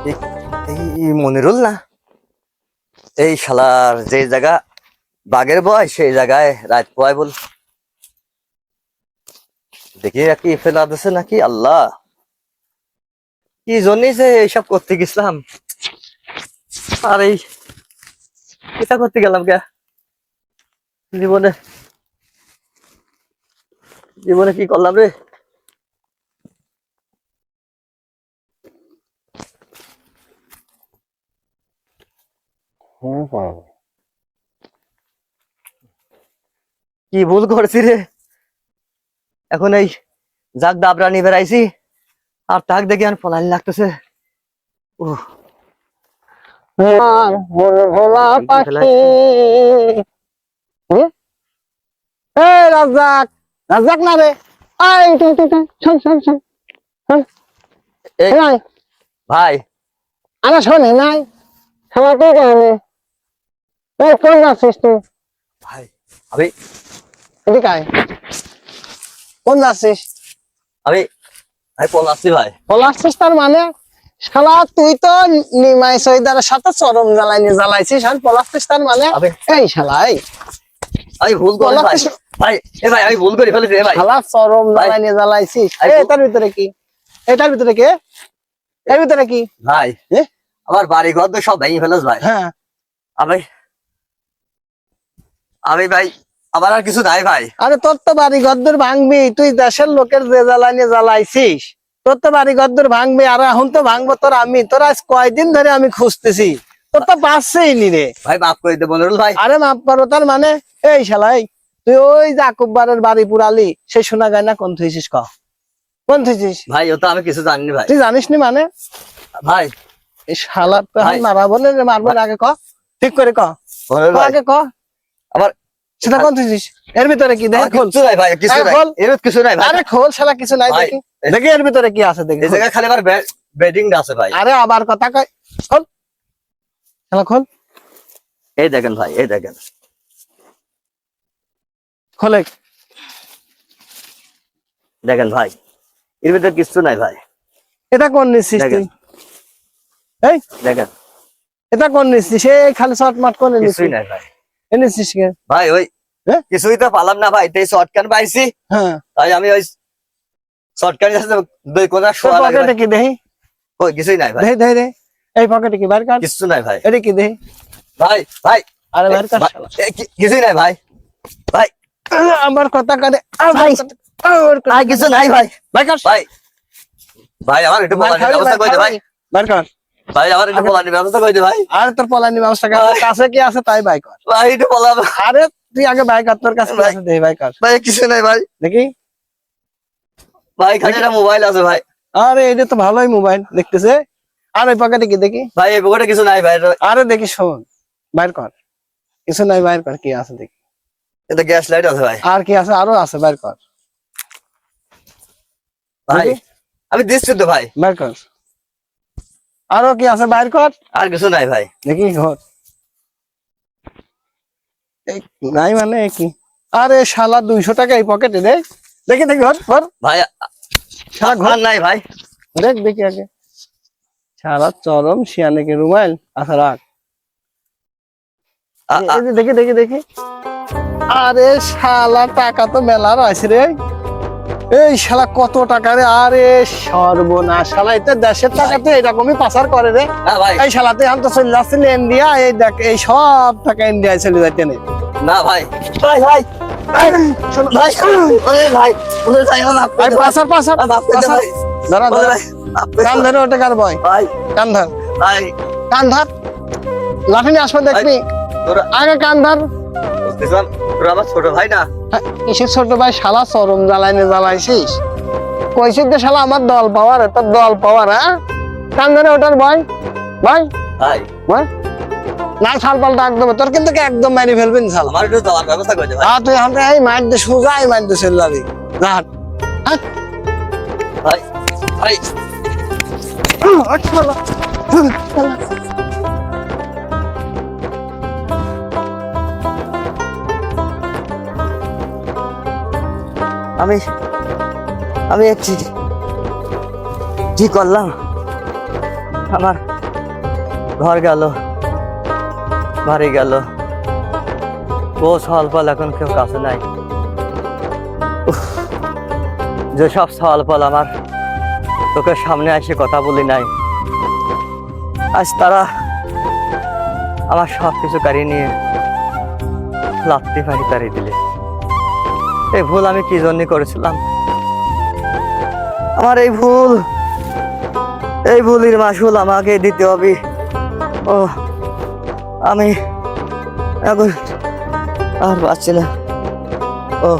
এই মনিরুল না, এই শালার যে জায়গা বাঘের বয় সেই জায়গায় রাত পোয়ায় বল। দেখি কি ফেলা দিছে নাকি, আল্লাহ কি জন্যই যে এইসব করতে গেছিলাম, আর এই এটা করতে গেলাম কে জীবনে, জীবনে কি করলাম রে। কি ভুল করছি রে, এখন এই যাক দাবরা নিয়ে বেড়াইছি আর তাক দেখি আর পলাইন লাগতেছে। ভোলা পাখি রাজ্জাক, রাজ্জাক না রে, শোন শোন শোন ভাই আরে শোনে নাই সবার কি কারণে কোন যাচ্ছিস তুই? ভাই আমি এদিকে আয়। কোন যাচ্ছিস? আমি আমি পলাচ্ছি ভাই। পলাচ্ছিস তার মানে শালা তুই তো নিমাই সৈদারের সাথে চরম জ্বালাইছিস আর পলাচ্ছিস তার মানে এই শালা এই আমি ভুল করি ভাই। ভাই এ ভাই আমি ভুল করে ফেলেছি ভাই। শালা চরম জ্বালাইছিস। এটার ভিতরে কি? এটার ভিতরে কে? এর ভিতরে কি ভাই? আমার বাড়ি ঘর তো সব ভেঙে ফেলেছ ভাই। হ্যাঁ আমি ভাই আমার আর কিছু নাই ভাই। আরে তোর তো বাড়ি ঘর ভাঙবি, তুই দেশের লোকের যে জ্বালানি জ্বালাইছিস তোর তো বাড়ি ঘর ভাঙবি, আর এখন তো ভাঙবো তোর আমি। তোর আজ কয়দিন ধরে আমি খুঁজতেছি, তোর তো পাচ্ছেই নি রে ভাই। মাফ করে দে মনিরুল ভাই। আরে মাফ করো তার মানে এই শালাই তুই ওই যে আকুববারের বাড়ি পুরালি সেই শোনা গায় না কোন থইছিস ক? কোন থইছিস ভাই? ও তো আমি কিছু জানি না ভাই। তুই জানিস নি মানে ভাই? এই শালা তো মারাবো না রে, মারবো না, আগে ক ঠিক করে ক, আগে ক আমার সেটা কোন থইছিস? এর ভিতরে কি দেখ? খোল। কিছু নাই ভাই, কিছু নাই, এর কিছু নাই ভাই। আরে খোল শালা, কিছু নাই দেখি, দেখি এর ভিতরে কি আছে দেখি। এই জায়গা খালি আমার বেডিং আছে ভাই। আরে আবার কথা কয়, খোল শালা খোল। এই দেখেন ভাই, এই দেখেন, খোলে দেখেন ভাই, এর ভিতরে কিছু নাই ভাই। এটা কোন নিচ্ছিস তুই? এই দেখেন এটা কোন নিচ্ছিস? এই খালি শর্ট মাট কোন নিচ্ছিস? কিছুই নাই ভাই। এনেছিস কে ভাই? ওই কিছুই তো পালাম না ভাই, তাই শর্টকাট পাইছি। হ্যাঁ তাই আমি ওই শর্টকাট দুই কোনা শোয়া লাগে। পকেটে কি দেহি? কই কিছুই নাই ভাই। দেহি দেহি দে, এই পকেটে কি বাইর কর। কিছু নাই ভাই। এটা কি দেহি? ভাই ভাই আরে বাইর কর শালা। কিছুই নাই ভাই। ভাই আমার কথা কানে ভাই কিছু নাই ভাই। বাইর কর ভাই ভাই আমার একটু পলানির ব্যবস্থা করে দে ভাই। বাইর কর ভাই আমার একটু পলানির ব্যবস্থা করে দে ভাই। আরে তোর পলানি ব্যবস্থা কাছে কি আছে তাই বাইর কর ভাই একটু পলাব। আরে তুই আগে বাইর কর, তোর কাছে কি আছে দেহি বাইর কর। ভাই কিছু নাই ভাই। দেখি ভাই খালি একটা মোবাইল আছে ভাই। আরে এটা তো ভালোই মোবাইল দেখতেছে। আর ওই পকেটে কি দেখি? ভাই এই পকেটে কিছু নাই ভাই। আরে দেখি শোন, বাইর কর, কিছু নাই বাইর কর, কি আছে দেখি। এটা গ্যাস লাইট আছে ভাই। আর কি আছে? আরো আছে, বাইর কর ভাই আমি দিচ্ছি তো ভাই। বাইর কর, আরো কি আছে বাইর কর। আর কিছু নাই ভাই। দেখি ঘর নাই মানে কি? আরে শালা 200 টাকা এই পকেটে দে, দেখি দেখি ঘর ঘর ভাই শালা ঘর নাই ভাই। দেখ দেখি আগে। শালা চরম শিয়ানে কি রুমাইল আচ্ছা রাখ। দেখি দেখি দেখি। আরে শালা টাকা তো মেলার আছে রে। এই শালা কত টাকা রে? আরে সর্বনাশ, শালা এটা দেশের টাকা তো এরকমই পাচার করে রে। এই শালাতে আমি তো চলে যাচ্ছিল ইন্ডিয়া, এই দেখ এই সব টাকা ইন্ডিয়ায় চলে যাইতে নেই। না ভাই ভাই ভাই ভাই ভাই ভাই পাচার পাচার ধরা ধরা কান ধরে ওটা কার বয় ভাই। কান ধর ভাই কান ধর, লাঠি নিয়ে আসবো দেখবি, আগে কান ধর। তোর আমার ছোট ভাই না? কিসের ছোট ভাই? শালা চরম জ্বালাইছিস। কইছিস যে শালা আমার দল পাওয়ার, তোর দল পাওয়ার। হ্যাঁ কান ধরে ওটার ভয় ভাই ভাই ভাই না ছাল পাল ডাক দেবো তোর, কিন্তু একদম মারি ফেলবেন শালা। আমার একটু যাওয়ার ব্যবস্থা করে দে ভাই। তুই আমাকে এই মার দে, সোজাই মার দে চলে যাবি। ভাই ভাই আমি আমি কি করলাম? আমার ঘর গেল, বাড়ি গেল, বউ সওয়াল পাল এখন কেউ কাছে নাই। উফ, যেসব সওয়াল পাল আমার তোকে সামনে এসে কথা বলি নাই, আজ তারা আমার সব কিছু কাড়িয়ে নিয়ে লাত্তি ফাঁকি তাড়িয়ে দিলে। এই ভুল আমি কি জন্য করেছিলাম? আমার এই ভুলের মাসুল আমাকে দিতে হবে। ও আমি এখন আর পাচ্ছি না। ও